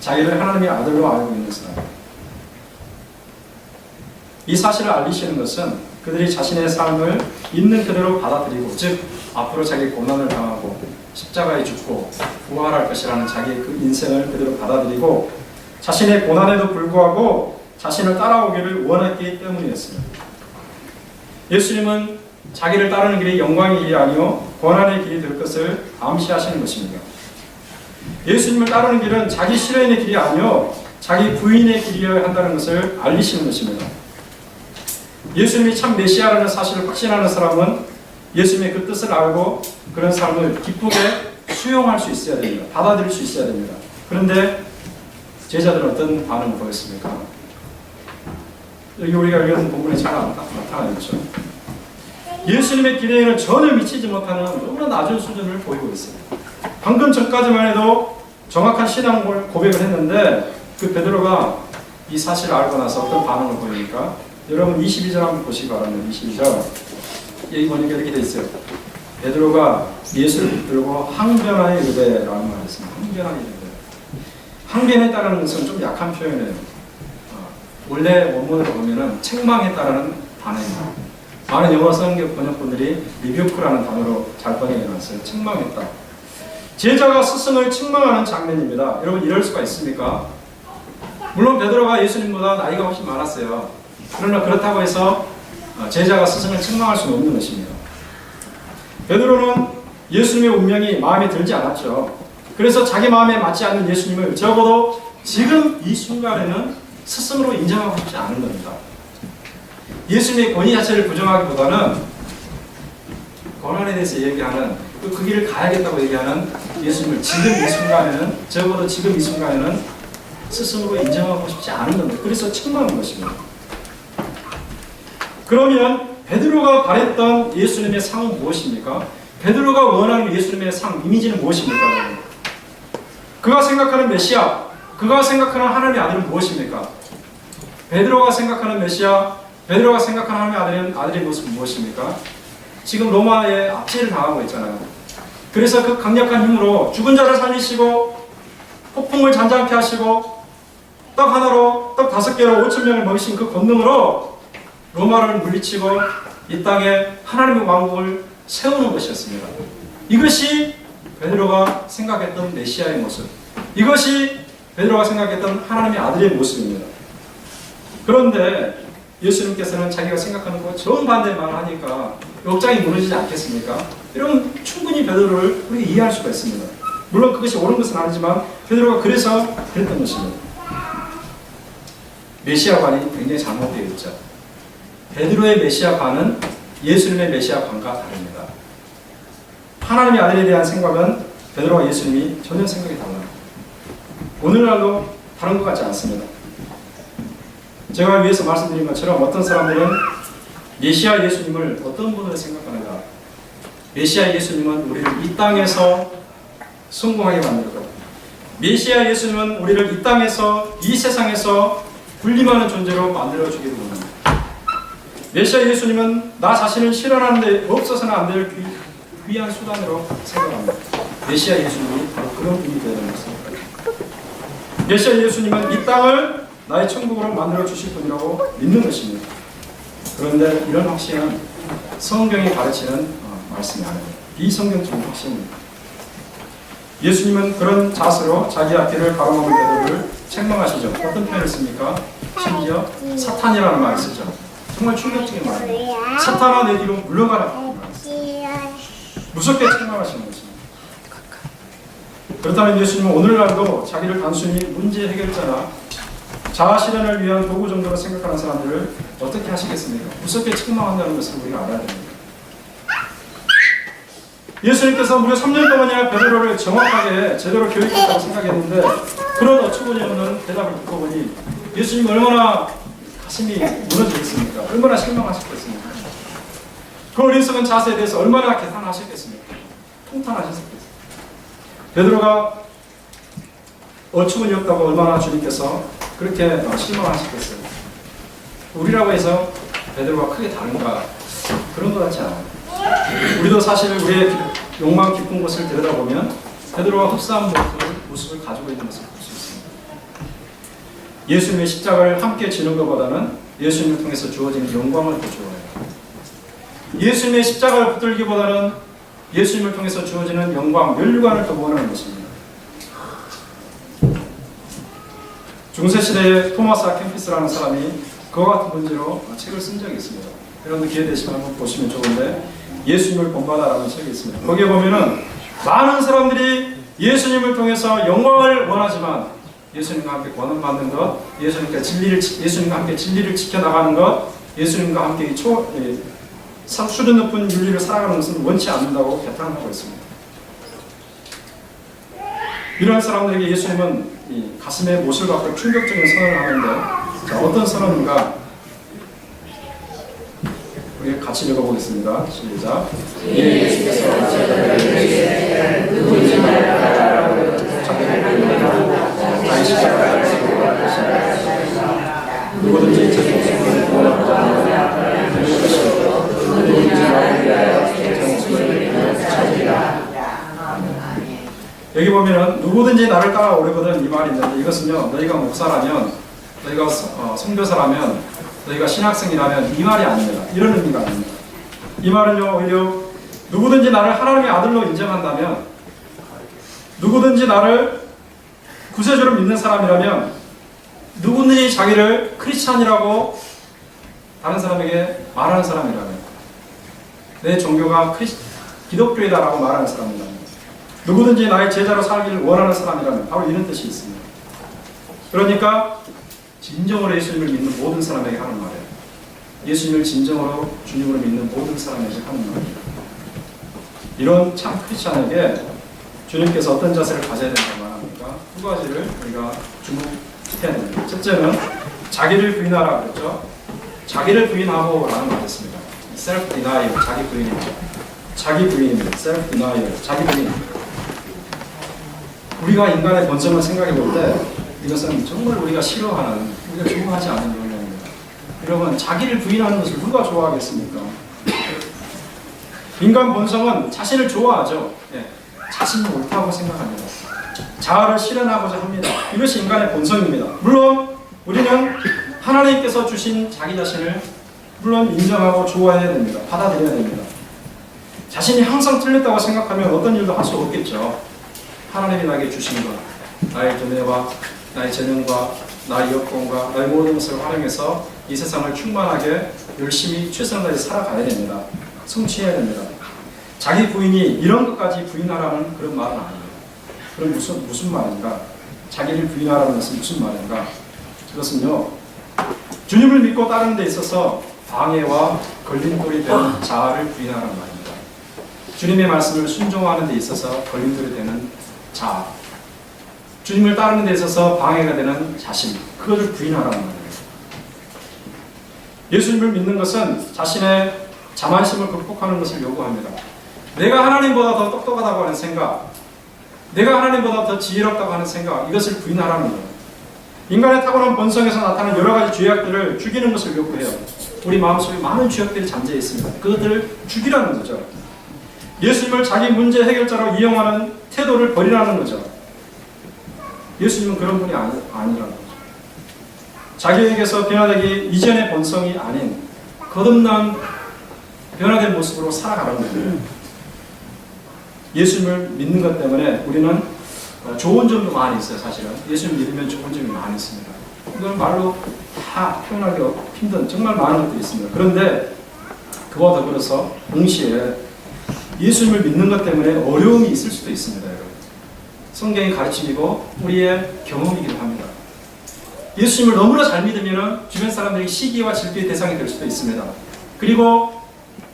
자기를 하나님의 아들로 알고 있는 사람. 이 사실을 알리시는 것은 그들이 자신의 삶을 있는 그대로 받아들이고, 즉 앞으로 자기 고난을 당하고 십자가에 죽고 부활할 것이라는 자기의 그 인생을 그대로 받아들이고 자신의 고난에도 불구하고 자신을 따라오기를 원했기 때문이었습니다. 예수님은 자기를 따르는 길이 영광의 길이 아니요 고난의 길이 될 것을 암시하시는 것입니다. 예수님을 따르는 길은 자기 실현의 길이 아니요 자기 부인의 길이어야 한다는 것을 알리시는 것입니다. 예수님이 참 메시아라는 사실을 확신하는 사람은 예수님의 그 뜻을 알고 그런 삶을 기쁘게 수용할 수 있어야 됩니다. 받아들일 수 있어야 됩니다. 그런데 제자들은 어떤 반응을 보였습니까? 여기 우리가 읽은 본문에 잘 나타나 있죠. 예수님의 기대에는 전혀 미치지 못하는 너무나 낮은 수준을 보이고 있습니다. 방금 전까지만 해도 정확한 신앙 고백을 했는데 그 베드로가 이 사실을 알고 나서 어떤 반응을 보이니까 여러분 22절 한번 보시기 바랍니다. 22절 여기 보니까 이렇게 돼 있어요. 베드로가 예수를 붙들고 항변하여 이르되라는 말을 했습니다. 항변하여 이르되. 항변했다는 것은 좀 약한 표현이에요. 원래 원문으로 보면은 책망했다라는 단어입니다. 많은 영어 성경 번역본들이 리뷰크라는 단어로 잘 번역해놨어요. 책망했다. 제자가 스승을 책망하는 장면입니다. 여러분 이럴 수가 있습니까? 물론 베드로가 예수님보다 나이가 훨씬 많았어요. 그러나 그렇다고 해서 제자가 스승을 책망할 수는 없는 것입니다. 베드로는 예수님의 운명이 마음에 들지 않았죠. 그래서 자기 마음에 맞지 않는 예수님을 적어도 지금 이 순간에는 스승으로 인정하고 싶지 않은 겁니다. 예수님의 권위 자체를 부정하기보다는 고난에 대해서 얘기하는 그 길을 가야겠다고 얘기하는 예수님을 지금 이 순간에는 적어도 지금 이 순간에는 스승으로 인정하고 싶지 않은 겁니다. 그래서 책망한 것입니다. 그러면 베드로가 바랬던 예수님의 상은 무엇입니까? 베드로가 원하는 예수님의 상, 이미지는 무엇입니까? 그가 생각하는 메시아, 그가 생각하는 하나님의 아들은 무엇입니까? 베드로가 생각하는 메시아, 베드로가 생각하는 하나님의 아들의 모습은 무엇입니까? 지금 로마에 압제를 당하고 있잖아요. 그래서 그 강력한 힘으로 죽은 자를 살리시고 폭풍을 잔잔케 하시고 떡 하나로 떡 5개로 5,000명을 먹이신 그 권능으로 로마를 물리치고 이 땅에 하나님의 왕국을 세우는 것이었습니다. 이것이 베드로가 생각했던 메시아의 모습, 이것이 베드로가 생각했던 하나님의 아들의 모습입니다. 그런데 예수님께서는 자기가 생각하는 것 정반대의 말을 하니까 역장이 무너지지 않겠습니까? 이러면 충분히 베드로를 우리가 이해할 수가 있습니다. 물론 그것이 옳은 것은 아니지만 베드로가 그래서 그랬던 것입니다. 메시아관이 굉장히 잘못되어 있죠. 베드로의 메시아관은 예수님의 메시아관과 다릅니다. 하나님의 아들에 대한 생각은 베드로와 예수님이 전혀 생각이 달라요. 오늘날도 다른 것 같지 않습니다. 제가 위에서 말씀드린 것처럼 어떤 사람들은 메시아 예수님을 어떤 분으로 생각하는가? 메시아 예수님은 우리를 이 땅에서 성공하게 만들 것. 메시아 예수님은 우리를 이 땅에서, 이 세상에서 군림하는 존재로 만들어주기를 원합니다. 메시아 예수님은 나 자신을 실현하는데 없어서는 안 될 귀한 수단으로 생각합니다. 메시아 예수님이 바로 그런 분이 되는 것입니다. 메시아 예수님은 이 땅을 나의 천국으로 만들어 주실 분이라고 믿는 것입니다. 그런데 이런 확신은 성경이 가르치는 말씀이 아닙니다. 비성경적인 확신입니다. 예수님은 그런 자세로 자기 앞길을 가로막을 베드로를 책망하시죠. 어떤 표현을 씁니까? 심지어 사탄이라는 말을 쓰죠. 정말 충격적인 말입니다. 사탄아 내 뒤로 물러가라. 무섭게 책망하시는 것입니다. 그렇다면 예수님은 오늘날도 자기를 단순히 문제 해결자나 자아 실현을 위한 도구 정도로 생각하는 사람들을 어떻게 하시겠습니까? 무섭게 책망한다는 것을 우리가 알아야 됩니다. 예수님께서 무려 3년 동안이나 베드로를 정확하게 제대로 교육했다고 생각했는데 그런 어처구니 없는 대답을 듣고 보니 예수님이 얼마나 가슴이 무너지겠습니까? 얼마나 실망하셨겠습니까? 그 어리석은 자세에 대해서 얼마나 개탄하셨겠습니까? 통탄하셨겠습니까? 베드로가 어처구니 없다고 얼마나 주님께서 그렇게 실망하셨겠어요? 우리라고 해서 베드로가 크게 다른가? 그런 것 같지 않아요. 우리도 사실 우리의 욕망 깊은 곳을 들여다보면 베드로와 흡사한 모습을 가지고 있는 것을 볼 수 있습니다. 예수님의 십자가를 함께 지는 것보다는 예수님을 통해서 주어지는 영광을 더 좋아해요. 예수님의 십자가를 붙들기보다는 예수님을 통해서 주어지는 영광, 면류관을 더 원하는 것입니다. 중세시대에 토마스 아 캠피스라는 사람이 그와 같은 문제로 책을 쓴 적이 있습니다. 여러분들 기회 되시면 한번 보시면 좋은데 예수님을 본받아라는 책이 있습니다. 거기에 보면은 많은 사람들이 예수님을 통해서 영광을 원하지만 예수님과 함께 권한받는 것, 예수님과 함께 진리를 지켜나가는 것, 예수님과 함께 수준 높은 윤리를 살아가는 것은 원치 않는다고 개탄하고 있습니다. 이런 사람들에게 예수님은 이 가슴에 못을 박고 충격적인 선언을 하는데 자, 어떤 선언인가? 우리가 같이 읽어보겠습니다. 시작. 누구든지 제 목숨을 여기 보면은 누구든지 나를 따라오려거든 이 말이 있는데, 이것은요, 너희가 목사라면, 너희가 선교사라면, 너희가 신학생이라면 이 말이 아닙니다. 이런 의미가 아닙니다. 이 말은요, 오히려 누구든지 나를 하나님의 아들로 인정한다면, 누구든지 나를 구세주로 믿는 사람이라면, 누구든지 자기를 크리스찬이라고 다른 사람에게 말하는 사람이라면, 내 종교가 기독교이다라고 말하는 사람이라면, 누구든지 나의 제자로 살기를 원하는 사람이라면 바로 이런 뜻이 있습니다. 그러니까 진정으로 예수님을 믿는 모든 사람에게 하는 말이에요. 예수님을 진정으로 주님으로 믿는 모든 사람에게 하는 말이에요. 이런 참 크리스찬에게 주님께서 어떤 자세를 가져야 된다고 말합니까? 두 가지를 우리가 주목해야 됩니다. 첫째는 자기를 부인하라 그랬죠. 자기를 부인하고 라는 말이 있습니다. self denial, 자기 부인입니다. 자기 부인입니다. self denial, 자기 부인. 우리가 인간의 본성을 생각해 볼 때 이것은 정말 우리가 싫어하는, 우리가 좋아하지 않는 영역입니다. 여러분, 자기를 부인하는 것을 누가 좋아하겠습니까? 인간 본성은 자신을 좋아하죠. 예, 자신이 옳다고 생각합니다. 자아를 실현하고자 합니다. 이것이 인간의 본성입니다. 물론 우리는 하나님께서 주신 자기 자신을 물론 인정하고 좋아해야 됩니다. 받아들여야 됩니다. 자신이 항상 틀렸다고 생각하면 어떤 일도 할 수 없겠죠. 하나님이 나에게 주신 것, 나의 두뇌와 나의 재능과 나의 여건과 나의 모든 것을 활용해서 이 세상을 충만하게 열심히 최선을 다해 살아가야 됩니다. 성취해야 됩니다. 자기 부인이 이런 것까지 부인하라는 그런 말은 아니에요. 그럼 무슨 말인가? 자기를 부인하라는 것은 무슨 말인가? 그것은요, 주님을 믿고 따르는 데 있어서 방해와 걸림돌이 되는 자아를 부인하라는 말입니다. 주님의 말씀을 순종하는 데 있어서 걸림돌이 되는 자아, 주님을 따르는 데 있어서 방해가 되는 자신, 그것을 부인하라는 말이에요. 예수님을 믿는 것은 자신의 자만심을 극복하는 것을 요구합니다. 내가 하나님보다 더 똑똑하다고 하는 생각, 내가 하나님보다 더 지혜롭다고 하는 생각, 이것을 부인하라는 거예요. 인간의 타고난 본성에서 나타나는 여러 가지 죄악들을 죽이는 것을 요구해요. 우리 마음속에 많은 죄악들이 잠재해 있습니다. 그것들을 죽이라는 거죠. 예수님을 자기 문제 해결자로 이용하는 태도를 버리라는 거죠. 예수님은 그런 분이 아니라는 거죠. 자기에게서 변화되기 이전의 본성이 아닌 거듭난 변화된 모습으로 살아가는 거예요. 예수님을 믿는 것 때문에 우리는 좋은 점도 많이 있어요. 사실은 예수님 믿으면 좋은 점이 많이 있습니다. 이건 말로 다 표현하기 힘든 정말 많은 것들이 있습니다. 그런데 그와 더불어서 동시에 예수님을 믿는 것 때문에 어려움이 있을 수도 있습니다. 여러분. 성경이 가르침이고 우리의 경험이기도 합니다. 예수님을 너무나 잘 믿으면 주변 사람들이 시기와 질투의 대상이 될 수도 있습니다. 그리고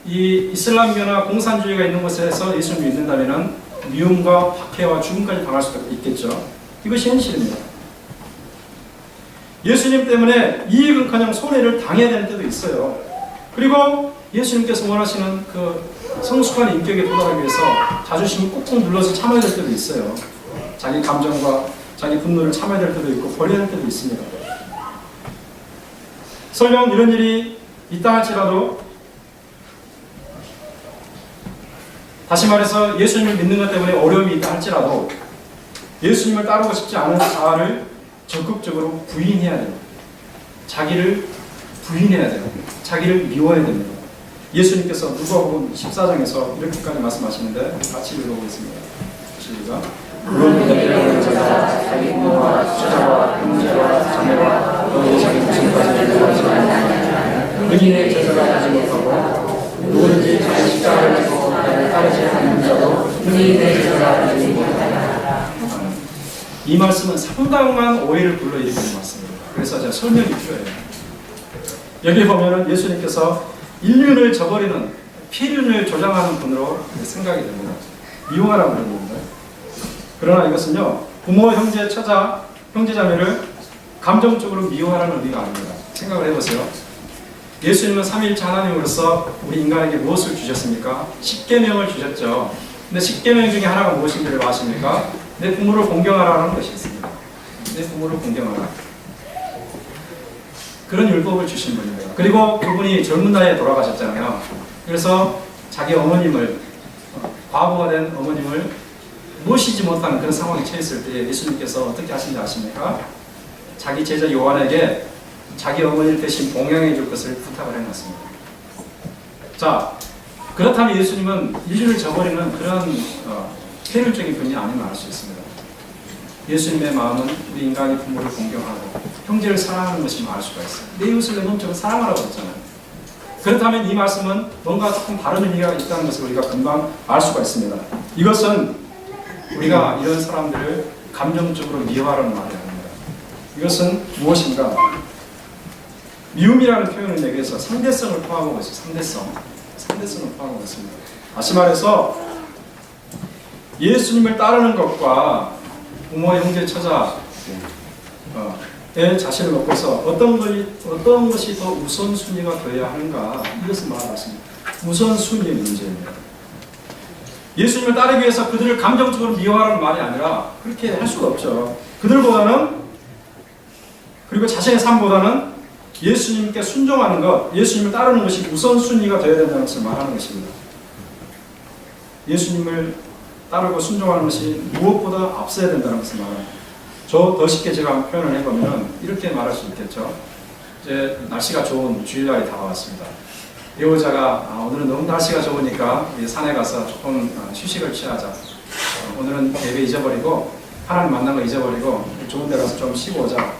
이 이슬람교나 공산주의가 있는 곳에서 예수님을 믿는다면 미움과 박해와 죽음까지 당할 수도 있겠죠. 이것이 현실입니다. 예수님 때문에 이익은커녕 손해를 당해야 되는 때도 있어요. 그리고 예수님께서 원하시는 그 성숙한 인격에 도달하기 위해서 자존심을 꾹꾹 눌러서 참아야 될 때도 있어요. 자기 감정과 자기 분노를 참아야 될 때도 있고 버려야 될 때도 있습니다. 설령 이런 일이 있다 할지라도, 다시 말해서 예수님을 믿는 것 때문에 어려움이 있다 할지라도 예수님을 따르고 싶지 않은 자아를 적극적으로 부인해야 돼요. 자기를 부인해야 돼요. 자기를 미워해야 됩니다. 예수님께서 누가복음 14장에서 이렇게까지 말씀하시는데 같이 읽어보겠습니다. 시작. 물론 너희는 제가 자기 부모와 제자와 형제와 자매와 너희 자기 부친까지 인도하지만 흑인의 제자가 되지 못하고 누구든지 자기 십자가를 지고 나를 따르지 않는 자도 흑인의 제자가 되지 못하다. 이 말씀은 상당한 오해를 불러일으키는 말씀입니다. 그래서 제가 설명이 필요해요. 여기 보면은 예수님께서 인륜을 저버리는, 필륜을 조장하는 분으로 생각이 됩니다. 미워하라고 그러는 겁니다. 그러나 이것은요, 부모, 형제, 처자, 형제자매를 감정적으로 미워하라는 의미가 아닙니다. 생각을 해보세요. 예수님은 삼위일체 하나님으로서 우리 인간에게 무엇을 주셨습니까? 십계명을 주셨죠. 근데 십계명 중에 하나가 무엇인지를 아십니까? 내 부모를 공경하라는 것이 있습니다. 내 부모를 공경하라. 그런 율법을 주신 분입니다. 그리고 그분이 젊은 나이에 돌아가셨잖아요. 그래서 자기 어머님을, 과부가 된 어머님을 모시지 못하는 그런 상황에 처했을 때 예수님께서 어떻게 하신지 아십니까? 자기 제자 요한에게 자기 어머니를 대신 봉양해 줄 것을 부탁을 해놨습니다. 자, 그렇다면 예수님은 인류를 저버리는 그런 폐륜적인 분이 아님을 알 수 있습니다. 예수님의 마음은 우리 인간이 부모를 공경하고 형제를 사랑하는 것임을 알 수가 있어요. 내 이웃을 내 몸처럼 사랑하라고 했잖아요. 그렇다면 이 말씀은 뭔가 조금 다른 의미가 있다는 것을 우리가 금방 알 수가 있습니다. 이것은 우리가 이런 사람들을 감정적으로 미워하라는 말이 아닙니다. 이것은 무엇인가? 미움이라는 표현을 내기 위해서 상대성을 포함하고 있습니다. 상대성을 포함하고 있습니다. 다시 말해서 예수님을 따르는 것과 부모, 형제, 처자의 자신을 놓고서 어떤 것이 더 우선순위가 되어야 하는가, 이것을 말하겠습니다. 우선순위의 문제입니다. 예수님을 따르기 위해서 그들을 감정적으로 미워하라는 말이 아니라 그렇게 할 수가 없죠. 그들보다는, 그리고 자신의 삶보다는 예수님께 순종하는 것, 예수님을 따르는 것이 우선순위가 되어야 된다는 것을 말하는 것입니다. 예수님을 따르고 순종하는 것이 무엇보다 앞서야 된다는 것을 말합니다. 더 쉽게 제가 표현을 해보면 이렇게 말할 수 있겠죠. 이제 날씨가 좋은 주일날이 다가왔습니다. 배우자가 오늘은 너무 날씨가 좋으니까 산에 가서 조금 휴식을 취하자. 오늘은 예배 잊어버리고 하나님 만난 거 잊어버리고 좋은 데 가서 좀 쉬고 오자.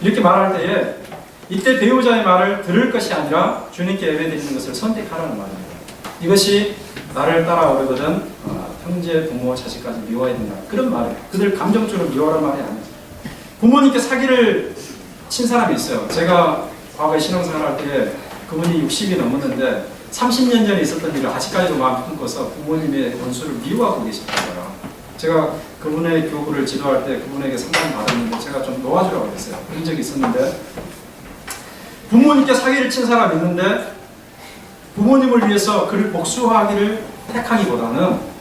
이렇게 말할 때에 이때 배우자의 말을 들을 것이 아니라 주님께 예배드리는 것을 선택하라는 말입니다. 이것이 나를 따라오려거든 형제, 부모, 자식까지 미워해야 된다. 그런 말이에요. 그들 감정적으로 미워하라는 말이 아니에요. 부모님께 사기를 친 사람이 있어요. 제가 과거에 신앙생활 할 때 그분이 60이 넘었는데 30년 전에 있었던 일을 아직까지도 마음 품고서 부모님의 원수를 미워하고 계시더라고요. 제가 그분의 교구를 지도할 때 그분에게 상담 받았는데 제가 좀 도와주라고 했어요. 그런 적이 있었는데 부모님께 사기를 친 사람이 있는데 부모님을 위해서 그를 복수하기를 택하기보다는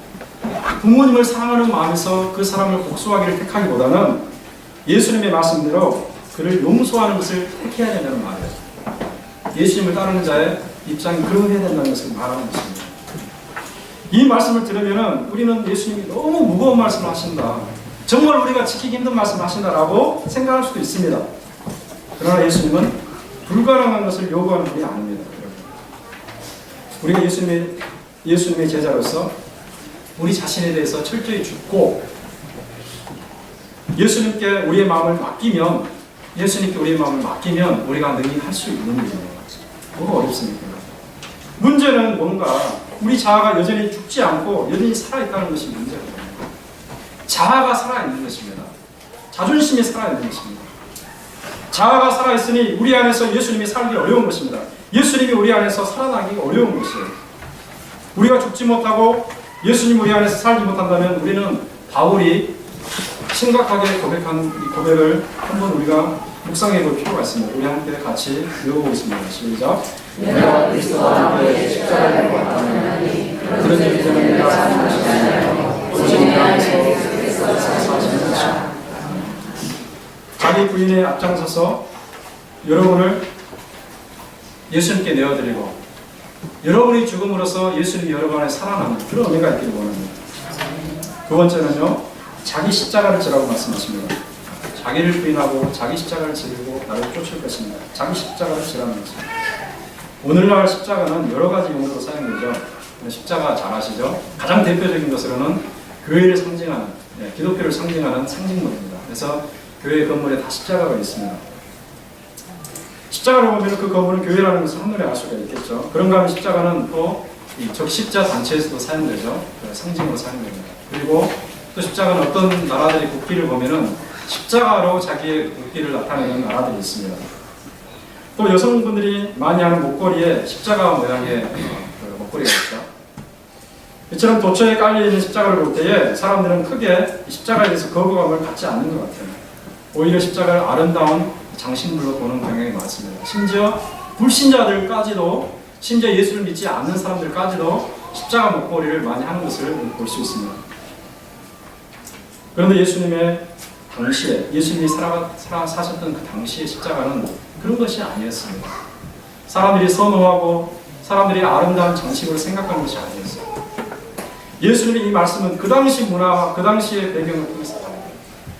부모님을 사랑하는 마음에서 그 사람을 복수하기를 택하기보다는 예수님의 말씀대로 그를 용서하는 것을 택해야 된다는 말이에요. 예수님을 따르는 자의 입장이 그러해야 된다는 것을 말하는 것입니다. 이 말씀을 들으면 우리는 예수님이 너무 무거운 말씀을 하신다, 정말 우리가 지키기 힘든 말씀을 하신다라고 생각할 수도 있습니다. 그러나 예수님은 불가능한 것을 요구하는 분이 아닙니다. 우리가 예수님의 제자로서 우리 자신에 대해서 철저히 죽고 예수님께 우리의 마음을 맡기면 우리가 능히 할 수 있는 일입니다. 뭐가 어렵습니까? 문제는 뭔가 우리 자아가 여전히 죽지 않고 여전히 살아있다는 것이 문제거든요. 자아가 살아있는 것입니다. 자존심이 살아있는 것입니다. 자아가 살아있으니 우리 안에서 예수님이 살기 어려운 것입니다. 예수님이 우리 안에서 살아나기가 어려운 것이에요. 우리가 죽지 못하고 예수님 우리 안에서 살지 못한다면 우리는 바울이 심각하게 고백한 이 고백을 한번 우리가 묵상해 볼 필요가 있습니다. 우리 함께 같이 외워보겠습니다. 시작. 내가 그리스도와 함께 십자가를 못 받았나니 그런 일 때문에 내가 사는 것이 아니라 오직 내 안에서 그리스도가 사시는 것이다. 자기 부인에 앞장서서 여러분을 예수님께 내어드리고 여러분의 죽음으로써 예수님이 여러분 안에 살아나는 그런 은혜가 있기를 원합니다. 두 번째는요, 자기 십자가를 지라고 말씀하십니다. 자기를 부인하고 자기 십자가를 지고 나를 쫓을 것입니다. 자기 십자가를 지라는 것입니다. 오늘날 십자가는 여러 가지 용어로 사용되죠. 십자가 잘 아시죠? 가장 대표적인 것으로는 교회를 상징하는, 기독교를 상징하는 상징물입니다. 그래서 교회 건물에 다 십자가가 있습니다. 십자가를 보면 그 건물은 교회라는 것을 한눈에 알 수가 있겠죠. 그런가 하면 십자가는 또 적십자 단체에서도 사용되죠. 상징으로 사용됩니다. 그리고 또 십자가는 어떤 나라들의 국기를 보면은 십자가로 자기의 국기를 나타내는 나라들이 있습니다. 또 여성분들이 많이 하는 목걸이에 십자가 모양의 목걸이가 있죠. 이처럼 도처에 깔려있는 십자가를 볼 때에 사람들은 크게 십자가에 대해서 거부감을 갖지 않는 것 같아요. 오히려 십자가를 아름다운 장신물로 보는 경향이 많습니다. 심지어 불신자들까지도, 심지어 예수를 믿지 않는 사람들까지도 십자가 목걸이를 많이 하는 것을 볼 수 있습니다. 그런데 예수님의 당시에, 예수님이 사셨던 그 당시의 십자가는 그런 것이 아니었습니다. 사람들이 선호하고 사람들이 아름다운 장식으로 생각하는 것이 아니었어요. 예수님의 이 말씀은 그 당시 문화와 그 당시의 배경을 통해서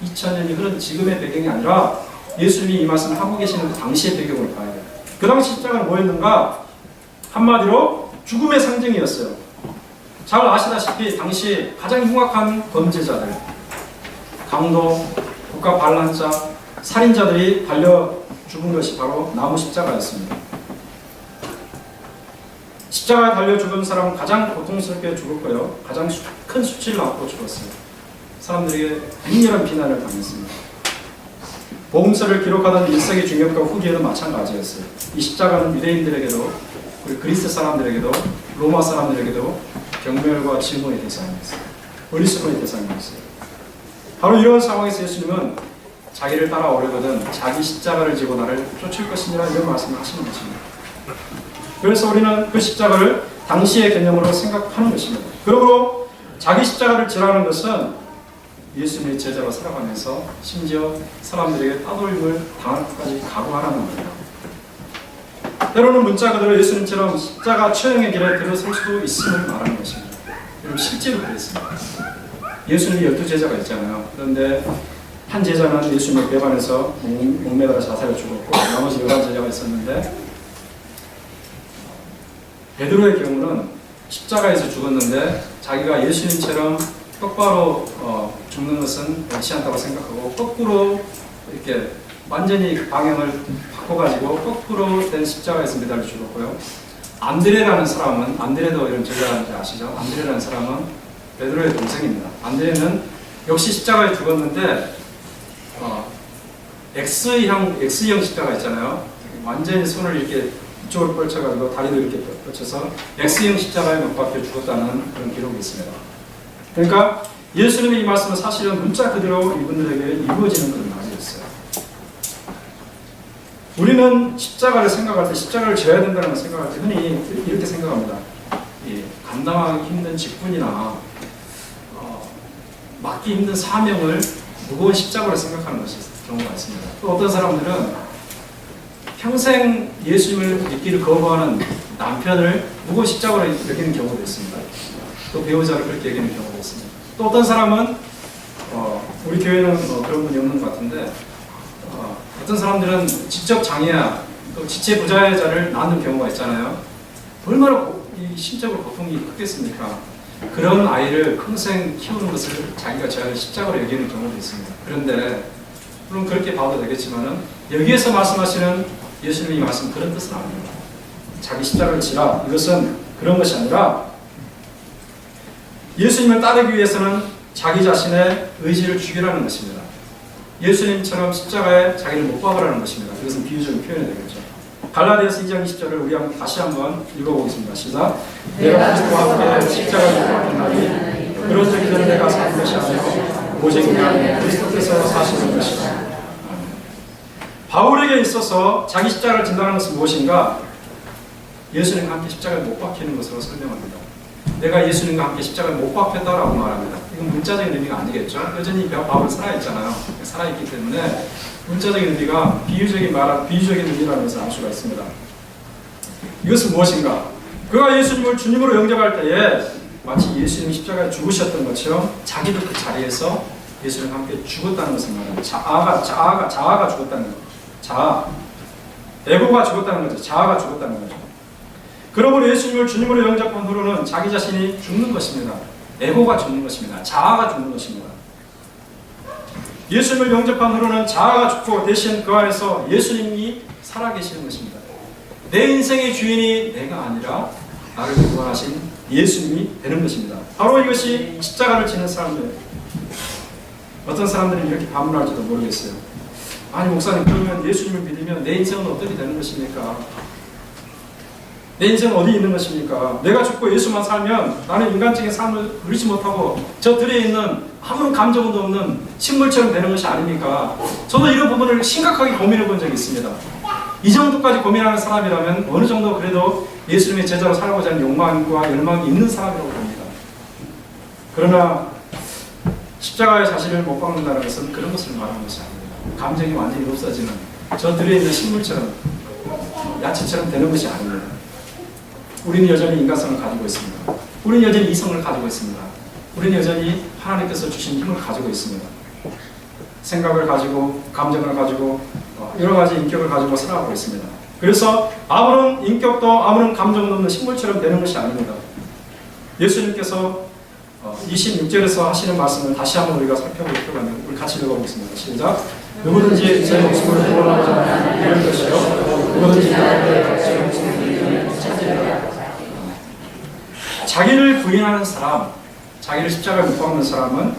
2000년이 흐른 지금의 배경이 아니라 예수님이 이 말씀을 하고 계시는 그 당시의 배경을 봐야 돼요. 그 당시 십자가는 뭐였는가? 한마디로 죽음의 상징이었어요. 잘 아시다시피 당시 가장 흉악한 범죄자들, 강도, 국가 반란자, 살인자들이 달려 죽은 것이 바로 나무 십자가였습니다. 십자가에 달려 죽은 사람은 가장 고통스럽게 죽었고요. 가장 큰 수치를 받고 죽었어요. 사람들에게 맹렬한 비난을 당했습니다. 복음서를 기록하던 1세기 중엽과 후기에도 마찬가지였어요. 이 십자가는 유대인들에게도, 그리고 그리스 사람들에게도, 로마 사람들에게도 경멸과 질문의 대상이었어요. 어리석음의 대상이었어요. 바로 이런 상황에서 예수님은 자기를 따라오려거든 자기 십자가를 지고 나를 쫓을 것이니라 이런 말씀을 하시는 것입니다. 그래서 우리는 그 십자가를 당시의 개념으로 생각하는 것입니다. 그러므로 자기 십자가를 지라는 것은 예수님의 제자로 살아가면서 심지어 사람들에게 따돌림을 당할 것까지 각오하라는 겁니다. 때로는 문자 그대로 예수님처럼 십자가 처형의 길에 들어설 수도 있음을 말하는 것입니다. 여러분 실제로 그랬습니다. 예수님이 12제자가 있잖아요. 그런데 한 제자는 예수님의 배반해서 목매달아 자살해 죽었고 나머지 11제자가 있었는데 베드로의 경우는 십자가에서 죽었는데 자기가 예수님처럼 똑바로 죽는 것은 옳지 않다고 생각하고 거꾸로 이렇게 완전히 방향을 바꿔가지고 거꾸로 된 십자가에서 매달려 죽었고요. 안드레라는 사람은, 안드레도 이런 제자인지 아시죠? 안드레라는 사람은 베드로의 동생입니다. 안드레는 역시 십자가에 죽었는데 X형 십자가 있잖아요. 완전히 손을 이렇게 이쪽으로 펼쳐가지고 다리도 이렇게 펼쳐서 X형 십자가에 못 박혀 죽었다는 그런 기록이 있습니다. 그러니까 예수님의 이 말씀은 사실은 문자 그대로 이분들에게 이루어지는 그런 말이었어요. 우리는 십자가를 생각할 때, 십자가를 져야 된다는 걸 생각할 때 흔히 이렇게 생각합니다. 감당하기 힘든 직분이나 맡기 힘든 사명을 무거운 십자가로 생각하는 것이 경우가 있습니다. 또 어떤 사람들은 평생 예수님을 믿기를 거부하는 남편을 무거운 십자가로 여기는 경우도 있습니다. 또 배우자를 그렇게 여기는 경우도 있습니다. 또 어떤 사람은 우리 교회는 그런 분이 없는 것 같은데 어떤 사람들은 지적 장애야 또 지체 부자자를 낳는 경우가 있잖아요. 얼마나 심적으로 고통이 크겠습니까? 그런 아이를 평생 키우는 것을 자기가 제가 십자가로 여기는 경우도 있습니다. 그런데 물론 그렇게 봐도 되겠지만은 여기에서 말씀하시는 예수님의 말씀 그런 뜻은 아닙니다. 자기 십자가를 지라 이것은 그런 것이 아니라 예수님을 따르기 위해서는 자기 자신의 의지를 죽이라는 것입니다. 예수님처럼 십자가에 자기를 못 박으라는 것입니다. 이것은 비유적인 표현이 되겠죠. 갈라디아서 2장 20절을 우리 다시 한번 읽어보겠습니다. 시작. 내가 그리스도와 함께 십자가를 못 박혔나니 그런 적이 전에 내가 사는 것이 아니고 오직 내 안에 그리스도께서 사시는 것이다. 바울에게 있어서 자기 십자가를 진다는 것은 무엇인가? 예수님과 함께 십자가에 못 박히는 것으로 설명합니다. 내가 예수님과 함께 십자가에 못 박혔다라고 말합니다. 이건 문자적인 의미가 아니겠죠. 여전히 바울 살아있잖아요. 살아있기 때문에 문자적인 의미가 비유적인 의미라는 것을 알 수가 있습니다. 이것은 무엇인가? 그가 예수님을 주님으로 영접할 때에 마치 예수님이 십자가에 죽으셨던 것처럼 자기도 그 자리에서 예수님과 함께 죽었다는 것을 말합니다. 자아가 죽었다는 거죠. 에고가 죽었다는 거죠. 자아가 죽었다는 거죠. 그러므로 예수님을 주님으로 영접한 후로는 자기 자신이 죽는 것입니다. 에고가 죽는 것입니다. 자아가 죽는 것입니다. 예수님을 영접한 후로는 자아가 죽고 대신 그 안에서 예수님이 살아계시는 것입니다. 내 인생의 주인이 내가 아니라 나를 구원하신 예수님이 되는 것입니다. 바로 이것이 십자가를 지는 사람들. 어떤 사람들은 이렇게 반문할지도 모르겠어요. 아니 목사님 그러면 예수님을 믿으면 내 인생은 어떻게 되는 것입니까? 내 인생은 어디 있는 것입니까? 내가 죽고 예수만 살면 나는 인간적인 삶을 누리지 못하고 저 들에 있는 아무런 감정도 없는 식물처럼 되는 것이 아닙니까? 저도 이런 부분을 심각하게 고민해 본 적이 있습니다. 이 정도까지 고민하는 사람이라면 어느 정도 그래도 예수님의 제자로 살아보자 하는 욕망과 열망이 있는 사람이라고 봅니다. 그러나 십자가의 자신을 못 박는다는 것은 그런 것을 말하는 것이 아닙니다. 감정이 완전히 없어지는 저 들에 있는 식물처럼 야채처럼 되는 것이 아닙니다. 우리는 여전히 인간성을 가지고 있습니다. 우리는 여전히 이성을 가지고 있습니다. 우리는 여전히 하나님께서 주신 힘을 가지고 있습니다. 생각을 가지고 감정을 가지고 여러 가지 인격을 가지고 살아가고 있습니다. 그래서 아무런 인격도 아무런 감정도 없는 식물처럼 되는 것이 아닙니다. 예수님께서 26절에서 하시는 말씀을 다시 한번 우리가 살펴볼 필요가 있는데 우리 같이 읽어보겠습니다. 시작. 누구든지 제 목숨을 구원하고자 하는 이럴 것이요 누구든지 나를 제 목숨을 잃으면 찾으리라. 자기를 부인하는 사람, 자기를 십자가에 못 박는 사람은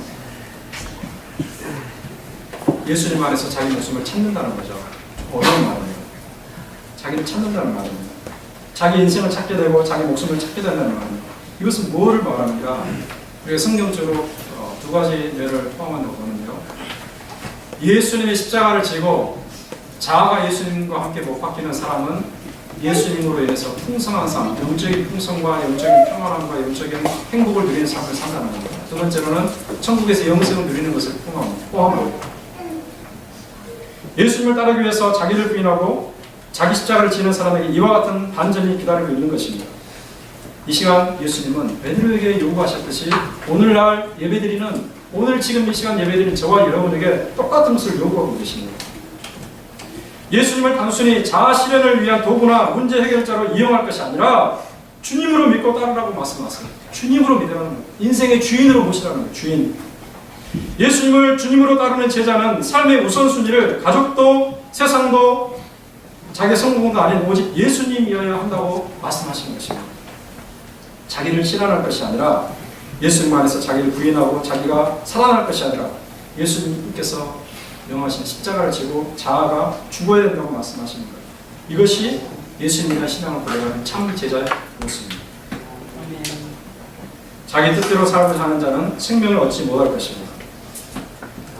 예수님 안에서 자기 목숨을 찾는다는 거죠. 어려운 말입니다. 자기를 찾는다는 말입니다. 자기 인생을 찾게 되고 자기 목숨을 찾게 된다는 말입니다. 이것은 뭐를 말합니까? 우리가 성경적으로 두 가지 예를 포함한다고 보는데요. 예수님의 십자가를 지고 자아가 예수님과 함께 못 바뀌는 사람은 예수님으로 인해서 풍성한 삶, 영적인 풍성과 영적인 평안함과 영적인 행복을 누리는 삶을 산다는 겁니다. 두 번째로는 천국에서 영생을 누리는 것을 포함합니다. 예수님을 따르기 위해서 자기를 부인하고 자기 십자가를 지는 사람에게 이와 같은 반전이 기다리고 있는 것입니다. 이 시간 예수님은 베드로에게 요구하셨듯이 오늘날 예배드리는 오늘 지금 이 시간 예배드리는 저와 여러분에게 똑같은 것을 요구하고 계십니다. 예수님을 단순히 자아 실현을 위한 도구나 문제 해결자로 이용할 것이 아니라 주님으로 믿고 따르라고 말씀하세요. 주님으로 믿으라는 거예요. 인생의 주인으로 모시라는 거예요. 주인. 예수님을 주님으로 따르는 제자는 삶의 우선순위를 가족도 세상도 자기 성공도 아닌 오직 예수님이어야 한다고 말씀하시는 것입니다. 자기를 실현할 것이 아니라 예수님 안에서 자기를 부인하고 자기가 살아날 것이 아니라 예수님께서 명하신 십자가를 지고 자아가 죽어야 된다고 말씀하시는 거예요. 이것이 예수님이란 신앙을 고백하는 참 제자의 모습입니다. 자기 뜻대로 살고자 하는 자는 생명을 얻지 못할 것입니다.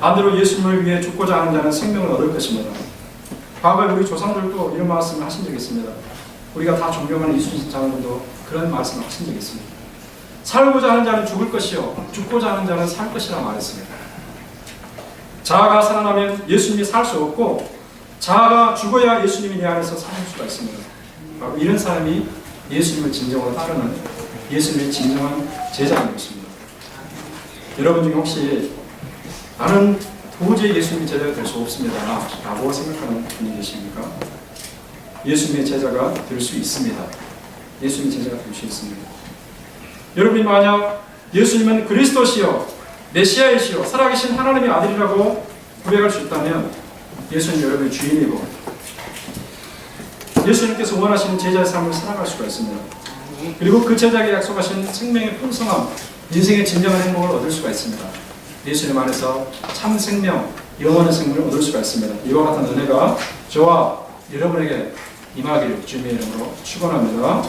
반대로 예수님을 위해 죽고자 하는 자는 생명을 얻을 것입니다. 과거에 우리 조상들도 이런 말씀을 하신 적이 있습니다. 우리가 다 존경하는 이순신 장로도 그런 말씀을 하신 적이 있습니다. 살고자 하는 자는 죽을 것이요 죽고자 하는 자는 살 것이라 말했습니다. 자아가 살아나면 예수님이 살 수 없고 자아가 죽어야 예수님이 내 안에서 사는 수가 있습니다. 바로 이런 사람이 예수님을 진정으로 따르는 예수님의 진정한 제자인 것입니다. 여러분 중에 혹시 나는 도저히 예수님의 제자가 될 수 없습니다 라고 생각하는 분이 계십니까? 예수님의 제자가 될 수 있습니다. 예수님의 제자가 될 수 있습니다. 여러분이 만약 예수님은 그리스도시요 메시아이시요 살아계신 하나님의 아들이라고 고백할 수 있다면 예수님 여러분의 주인이고 예수님께서 원하시는 제자의 삶을 살아갈 수가 있습니다. 그리고 그 제자에게 약속하신 생명의 풍성함, 인생의 진정한 행복을 얻을 수가 있습니다. 예수님 안에서 참 생명, 영원한 생명을 얻을 수가 있습니다. 이와 같은 은혜가 저와 여러분에게 임하기를 주님의 이름으로 축원합니다.